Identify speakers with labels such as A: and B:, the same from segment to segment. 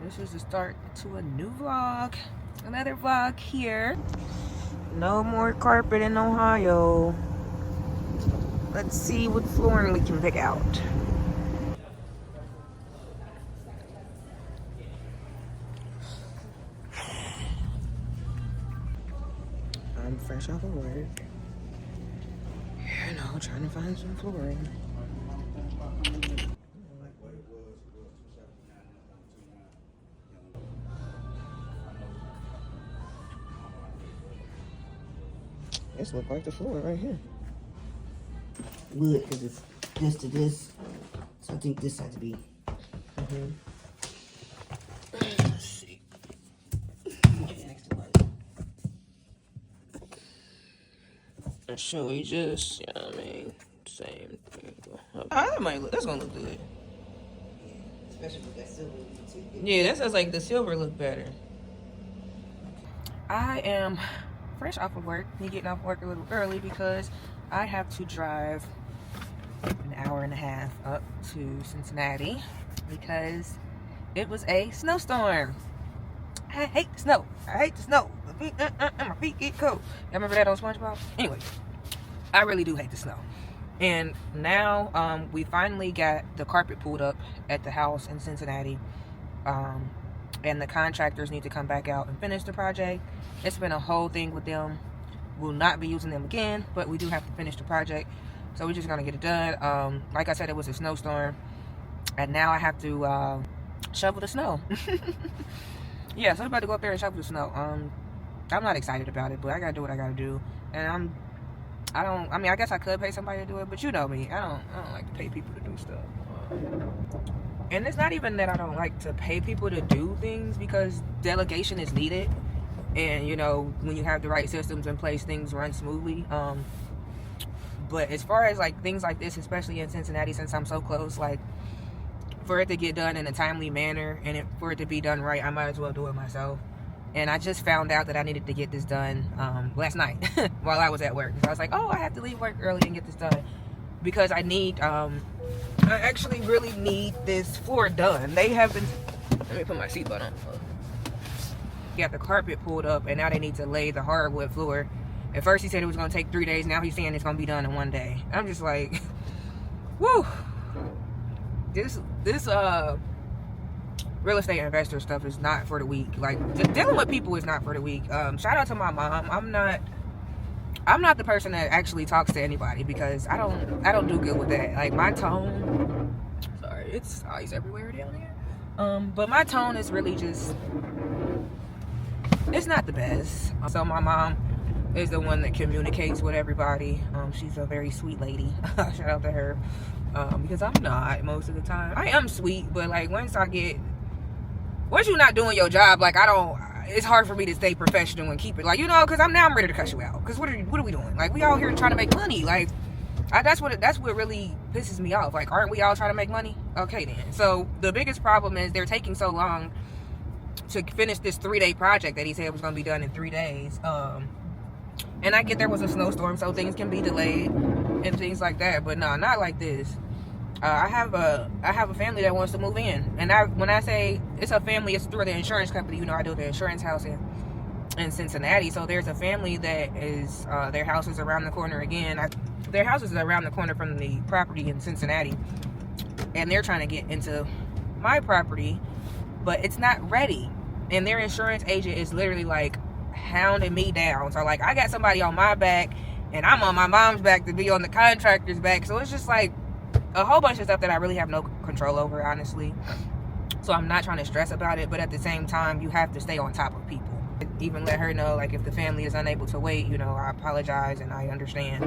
A: This is the start to a new vlog. Another vlog here. No more carpet in Ohio. Let's see what flooring we can pick out. I'm fresh off of work. You know, trying to find some flooring. This looks like the floor right here.
B: Wood, because it's this to this. So I think this has to be.
A: Let's see. Should we just, yeah, I mean, same thing. That's gonna look good.
B: Especially with that silver.
A: Yeah, that sounds like the silver look better. I am fresh off of work. Me getting off work a little early because I have to drive an hour and a half up to Cincinnati because it was a snowstorm. I hate the snow. I hate the snow. My feet get cold. Y'all remember that on SpongeBob? Anyway, I really do hate the snow. And now we finally got the carpet pulled up at the house in Cincinnati. And the contractors need to come back out and finish the project. It's been a whole thing with them. We'll not be using them again, but we do have to finish the project. So we're just gonna get it done. Like I said, it was a snowstorm. And now I have to shovel the snow. Yeah, so I'm about to go up there and shovel the snow. I'm not excited about it, but I gotta do what I gotta do. And I mean, I guess I could pay somebody to do it, but you know me, I don't like to pay people to do stuff. And it's not even that I don't like to pay people to do things, because delegation is needed. And you know, when you have the right systems in place, things run smoothly. But as far as like things like this, especially in Cincinnati, since I'm so close, like for it to get done in a timely manner and for it to be done right, I might as well do it myself. And I just found out that I needed to get this done last night while I was at work. So I was like, oh, I have to leave work early and get this done because I need, I actually really need this floor done. They have been, let me put my seatbelt on. Got the carpet pulled up and now they need to lay the hardwood floor. At first he said it was going to take 3 days. Now he's saying it's going to be done in 1 day. I'm just like, woo. This real estate investor stuff is not for the weak. Like, dealing with people is not for the weak. Shout out to my mom. I'm not the person that actually talks to anybody because I don't do good with that. Like, my tone, sorry, it's ice everywhere down here. But my tone is really just, it's not the best. So my mom is the one that communicates with everybody. She's a very sweet lady. Shout out to her. Because I'm not most of the time. I am sweet, but like once you're not doing your job, like it's hard for me to stay professional and keep it, like, you know, because I'm ready to cuss you out. Because what are we doing? Like, we all here trying to make money. Like, that's what really pisses me off. Like, aren't we all trying to make money? Okay then. So the biggest problem is they're taking so long to finish this 3-day project that he said was going to be done in 3 days. And I get there was a snowstorm, so things can be delayed and things like that. But no, not like this. I have a family that wants to move in, and when I say it's a family, it's through the insurance company. You know, I do the insurance house in Cincinnati. So there's a family that is their house is around the corner again. Their house is around the corner from the property in Cincinnati, and they're trying to get into my property, but it's not ready. And their insurance agent is literally like hounding me down. So like, I got somebody on my back and I'm on my mom's back to be on the contractor's back. So it's just like a whole bunch of stuff that I really have no control over, honestly. So I'm not trying to stress about it, but at the same time, you have to stay on top of people. Even let her know, like, if the family is unable to wait, you know, I apologize and I understand.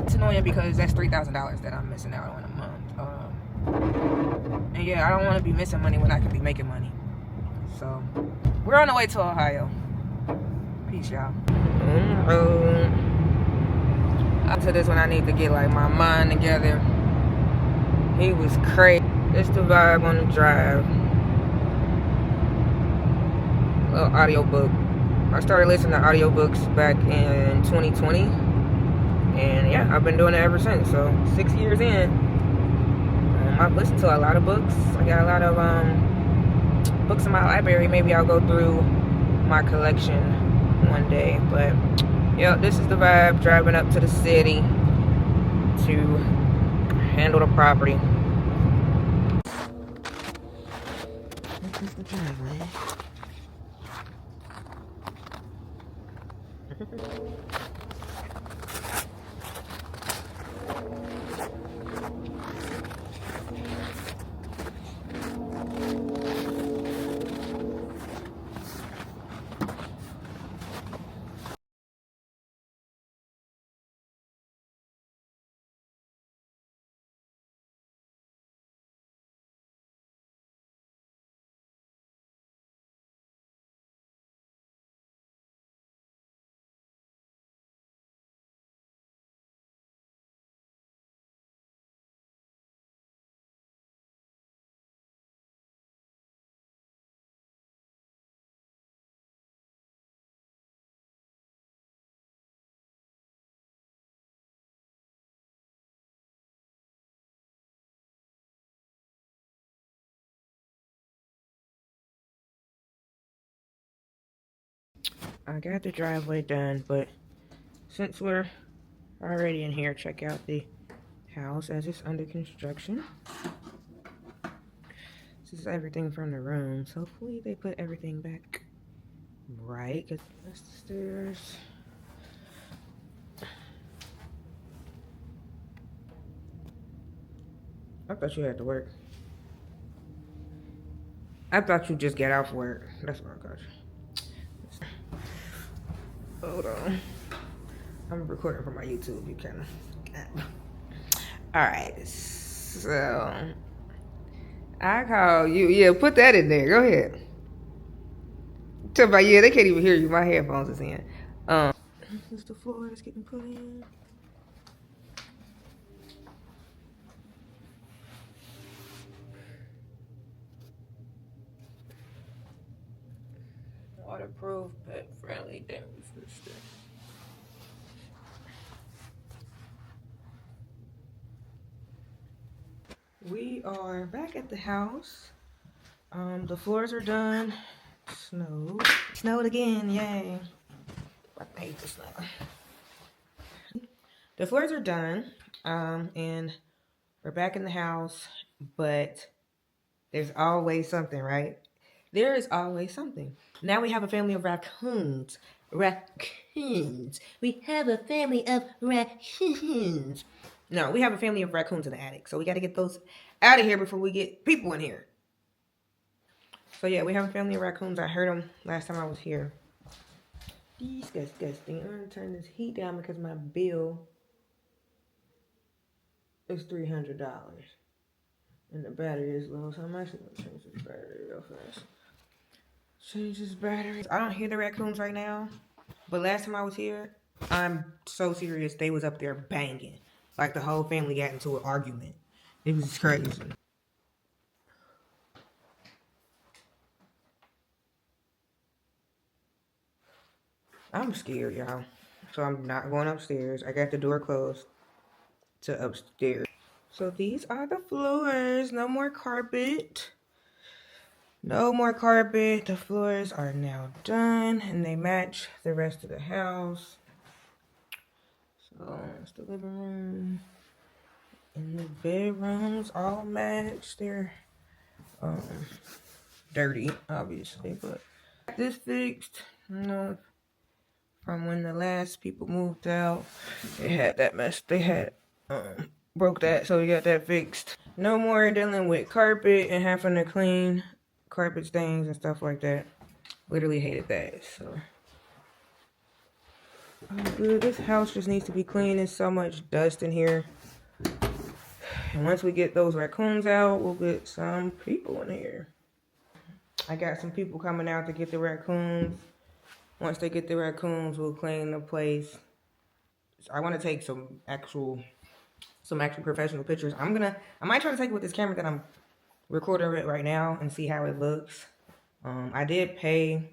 A: It's annoying because that's $3,000 that I'm missing out on a month. And yeah, I don't want to be missing money when I could be making money. So we're on the way to Ohio. Peace, y'all. After this one, I need to get like my mind together. He was crazy. It's the vibe on the drive. Little audiobook. I started listening to audiobooks back in 2020. And yeah, I've been doing it ever since. So 6 years in. I've listened to a lot of books. I got a lot of books in my library. Maybe I'll go through my collection one day. But yeah, this is the vibe, driving up to the city to handle the property.
B: This is the driveway.
A: I got the driveway done, but since we're already in here, check out the house as it's under construction. This is everything from the rooms. Hopefully they put everything back right. Cause that's the stairs. I thought you had to work. I thought you just get off work. That's what I got you. Hold on. I'm recording for my YouTube. You can. Alright. So I call you. Yeah, put that in there. Go ahead. Tell about, yeah, they can't even hear you. My headphones is in. This is the floor that's getting put in. Waterproof, pet friendly, damage resistant. We are back at the house. The floors are done. Snowed again, yay. I hate the snow. The floors are done. And we're back in the house, but there's always something, right? There is always something. Now we have a family of raccoons. Raccoons. We have a family of raccoons. No, we have a family of raccoons in the attic. So we got to get those out of here before we get people in here. So yeah, we have a family of raccoons. I heard them last time I was here. Disgusting. I'm going to turn this heat down because my bill is $300. And the battery is low. So I'm actually going to change this battery real fast. Change this battery. I don't hear the raccoons right now. But last time I was here, I'm so serious, they was up there banging. Like the whole family got into an argument. It was crazy. I'm scared, y'all. So I'm not going upstairs. I got the door closed to upstairs. So these are the floors. No more carpet. No more carpet. The floors are now done and they match the rest of the house. So it's the living room. And the bedrooms all match. They're dirty, obviously, but this fixed. You know, from when the last people moved out, they had that mess. They had broke that, so we got that fixed. No more dealing with carpet and having to clean carpet stains and stuff like that. Literally hated that. So good. This house just needs to be clean. There's so much dust in here. And once we get those raccoons out, we'll get some people in here. I got some people coming out to get the raccoons. Once they get the raccoons, we'll clean the place. I want to take some actual professional pictures. I might try to take it with this camera that I'm recording it right now and see how it looks. I did pay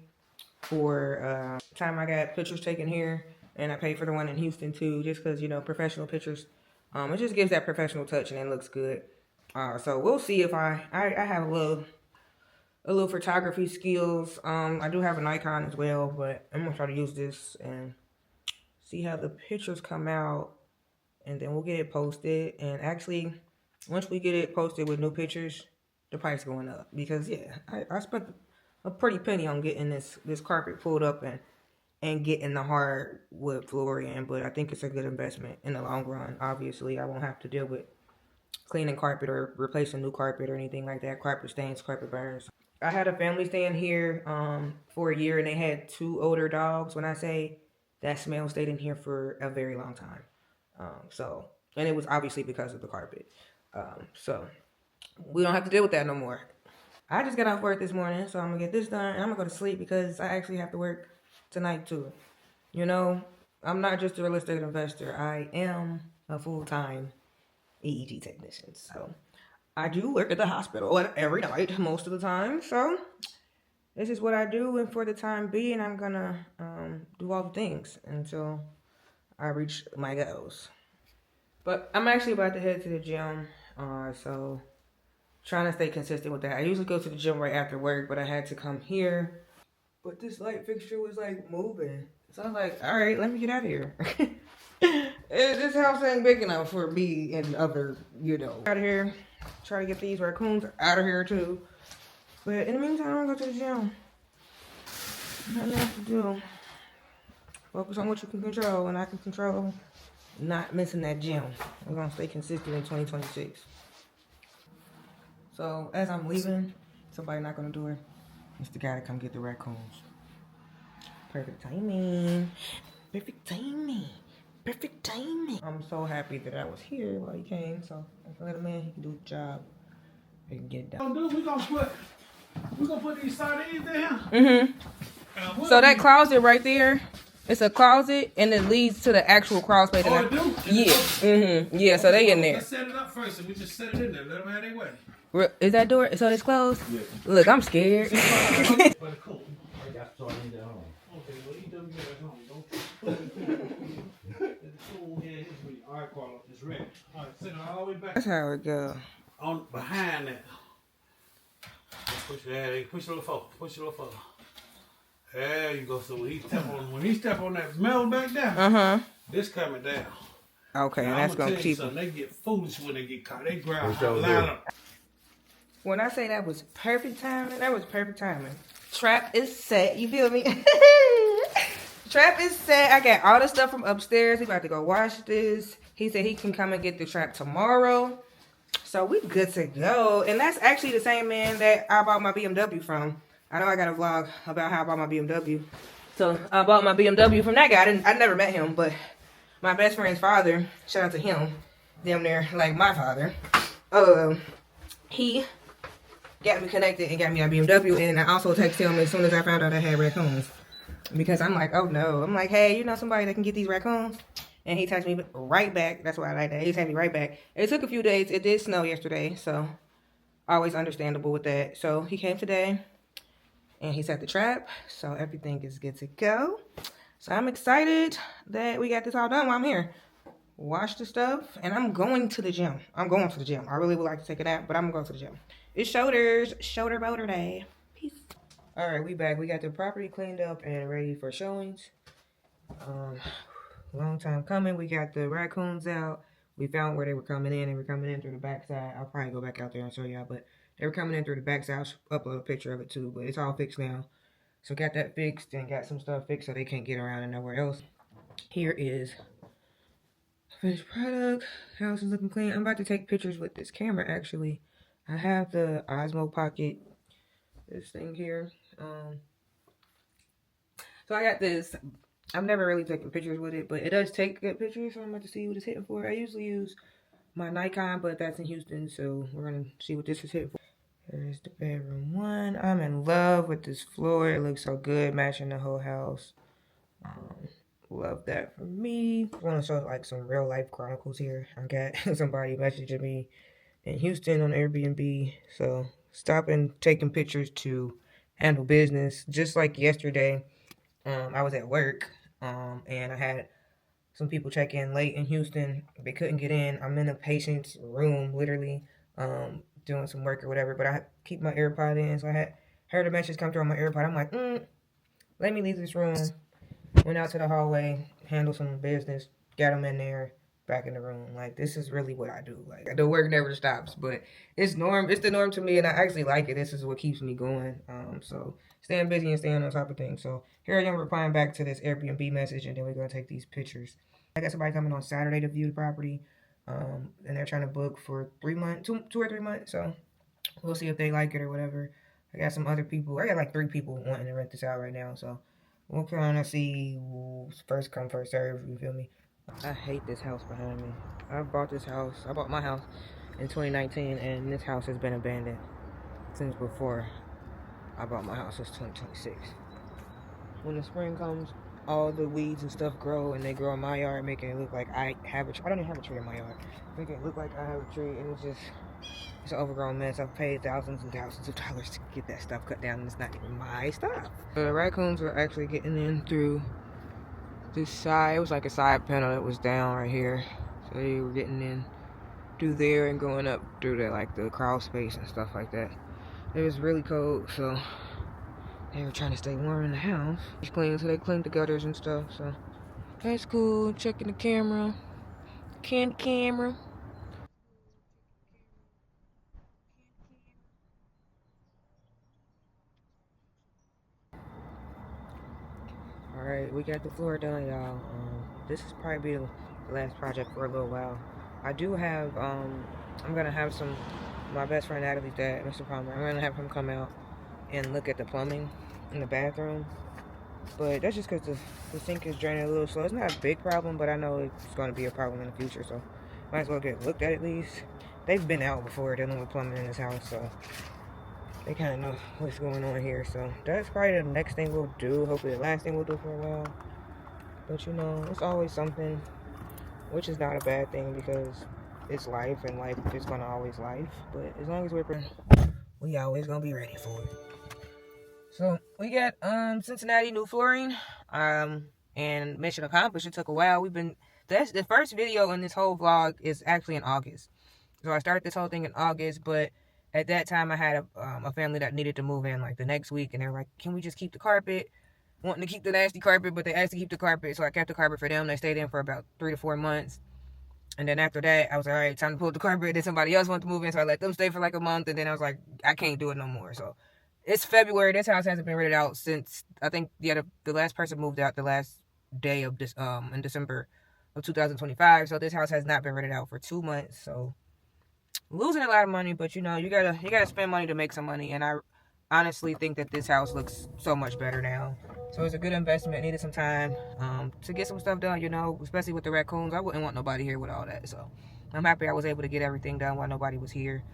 A: for time I got pictures taken here, and I paid for the one in Houston too, just because, you know, professional pictures. It just gives that professional touch and it looks good. So we'll see if I have a little a little photography skills. I do have an Nikon as well, but I'm gonna try to use this and see how the pictures come out, and then we'll get it posted. And actually, once we get it posted with new pictures, the price going up because yeah, I spent a pretty penny on getting this carpet pulled up and getting the hardwood flooring, but I think it's a good investment in the long run. Obviously, I won't have to deal with cleaning carpet or replacing new carpet or anything like that. Carpet stains, carpet burns. I had a family staying here for a year, and they had 2 older dogs. When I say that smell stayed in here for a very long time. So, and it was obviously because of the carpet. So we don't have to deal with that no more. I just got off work this morning, so I'm gonna get this done, and I'm gonna go to sleep because I actually have to work tonight too. You know, I'm not just a real estate investor. I am a full-time EEG technician. So I do work at the hospital every night, most of the time. So this is what I do, and for the time being, I'm gonna do all the things until I reach my goals. But I'm actually about to head to the gym, so trying to stay consistent with that. I usually go to the gym right after work, but I had to come here. But this light fixture was like moving, so I was like, all right, let me get out of here. This house ain't big enough for me and other, out of here. Try to get these raccoons out of here too. But in the meantime, I'm gonna go to the gym. Nothing else to do. Focus on what you can control, and I can control not missing that gym. We're gonna stay consistent in 2026. So as I'm leaving, somebody knock on the door. It's the guy to come get the raccoons. Perfect timing. Perfect timing. Perfect timing. I'm so happy that I was here while he came, so I can let him in. He can do the job. He can get it done.
C: We're gonna put these sardines in here.
A: Mm-hmm. So that closet right there, it's a closet, and it leads to the actual crawl space.
C: Oh, it do?
A: Yeah. Mm-hmm. Yeah. So they in there.
C: Let's set it up first, and we just set it in there. Let them have their way.
A: Is that door? So it's closed? Yeah. Look, I'm scared.
C: But it's cool. I got sardines at home. Okay, well, eat them here at home. Don't it's cool here. Here's me. All right, Carlos, it's ready. All right, send it all the way back.
A: That's how it go.
C: On behind that. Push it. Push it a little forward. Push it a little forward. There you go. So when he step on that metal back down, this coming down.
A: Okay,
C: now,
A: that's gonna keep.
C: They get foolish when they get caught. They grab line up.
A: When I say that was perfect timing, that was perfect timing. Trap is set. You feel me? Trap is set. I got all the stuff from upstairs. He about to go wash this. He said he can come and get the trap tomorrow. So we good to go. And that's actually the same man that I bought my BMW from. I know I got a vlog about how I bought my BMW. So I bought my BMW from that guy. I never met him, but my best friend's father, shout out to him, damn near like my father. He got me connected and got me a BMW, and I also texted him as soon as I found out I had raccoons. Because I'm like, oh no. I'm like, hey, you know somebody that can get these raccoons? And he texted me right back. That's why I like that. He texted me right back. It took a few days. It did snow yesterday, so always understandable with that. So he came today, and he set the trap, so everything is good to go. So I'm excited that we got this all done while I'm here. Wash the stuff, and I'm going to the gym. I really would like to take a nap, but I'm going to the gym. It's shoulder boulder day. Peace. All right, we back. We got the property cleaned up and ready for showings. Long time coming. We got the raccoons out. We found where they were coming in. They were coming in through the backside. I'll probably go back out there and show y'all, but they were coming in through the backside. I'll upload a picture of it too, but it's all fixed now. So got that fixed and got some stuff fixed so they can't get around and nowhere else. Here is finished product. House is looking clean. I'm about to take pictures with this camera actually. I have the Osmo Pocket, this thing here. So I got this. I've never really taken pictures with it, but it does take good pictures, so I'm about to see what it's hitting for. I usually use my Nikon, but that's in Houston, so we're going to see what this is hitting for. Here's the bedroom one. I'm in love with this floor. It looks so good, matching the whole house. Love that for me. I want to show like some real life chronicles here. I got somebody messaging me in Houston on Airbnb, so stopping taking pictures to handle business. Just like yesterday, I was at work, and I had some people check in late in Houston. They couldn't get in. I'm in a patient's room, literally, doing some work or whatever, but I keep my AirPod in, so I Heard a message come through on my AirPod. I'm like, let me leave this room. Went out to the hallway, handled some business, got them in there, back in the room. Like, this is really what I do. Like, the work never stops, but it's norm. It's the norm to me, and I actually like it. This is what keeps me going. So staying busy and staying on top of things. So here I am replying back to this Airbnb message, and then we're gonna take these pictures. I got somebody coming on Saturday to view the property, and they're trying to book for 3 months, two or 3 months. So we'll see if they like it or whatever. I got some other people. I got like 3 people wanting to rent this out right now. So we'll kind of see first come, first serve. You feel me? I hate this house behind me. I bought this house. I bought my house in 2019, and this house has been abandoned since before I bought my house. It's 2026. When the spring comes, all the weeds and stuff grow, and they grow in my yard, making it look like I have a tree. I don't even have a tree in my yard. Making it look like I have a tree, and it's an overgrown mess. I've paid thousands and thousands of dollars to get that stuff cut down, and it's not even my stuff. The raccoons were actually getting in through this side. It was like a side panel that was down right here. So they were getting in through there and going up through the, like, the crawl space and stuff like that. It was really cold, so they were trying to stay warm in the house. It's clean, so they cleaned the gutters and stuff, so that's cool. Checking the camera. Camera. Alright, we got the floor done, y'all. This is probably the last project for a little while. I do have, I'm gonna have my best friend Natalie's dad, Mr. Palmer, I'm gonna have him come out and look at the plumbing in the bathroom. But that's just because the sink is draining a little slow. It's not a big problem, but I know it's going to be a problem in the future, so might as well get looked at least. They've been out before dealing with plumbing in this house, so they kind of know what's going on here. So that's probably the next thing we'll do. Hopefully the last thing we'll do for a while. But, you know, it's always something, which is not a bad thing because it's life, and life is going to always life. But as long as we always going to be ready for it. So we got Cincinnati new flooring, and mission accomplished. It took a while. The first video in this whole vlog is actually in August. So I started this whole thing in August, but at that time I had a family that needed to move in like the next week, and they were like, "Can we just keep the carpet?" Wanting to keep the nasty carpet, but they asked to keep the carpet, so I kept the carpet for them. They stayed in for about 3 to 4 months. And then after that, I was like, all right, time to pull the carpet. Then somebody else wanted to move in, so I let them stay for like a month. And then I was like, I can't do it no more. So it's February. This house hasn't been rented out since, I think, the last person moved out the last day of this in December of 2025. So this house has not been rented out for 2 months. So losing a lot of money, but you know, you gotta spend money to make some money. And I honestly think that this house looks so much better now. So it's a good investment. Needed some time to get some stuff done, you know, especially with the raccoons. I wouldn't want nobody here with all that. So I'm happy I was able to get everything done while nobody was here.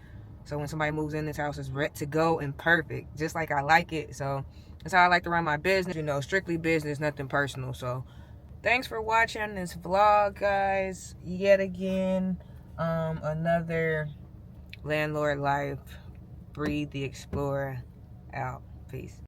A: So when somebody moves in, this house is ready to go and perfect, just like I like it. So that's how I like to run my business, you know, strictly business, nothing personal. So thanks for watching this vlog, guys. Yet again, another landlord life. Breathe the Explorer out. Peace.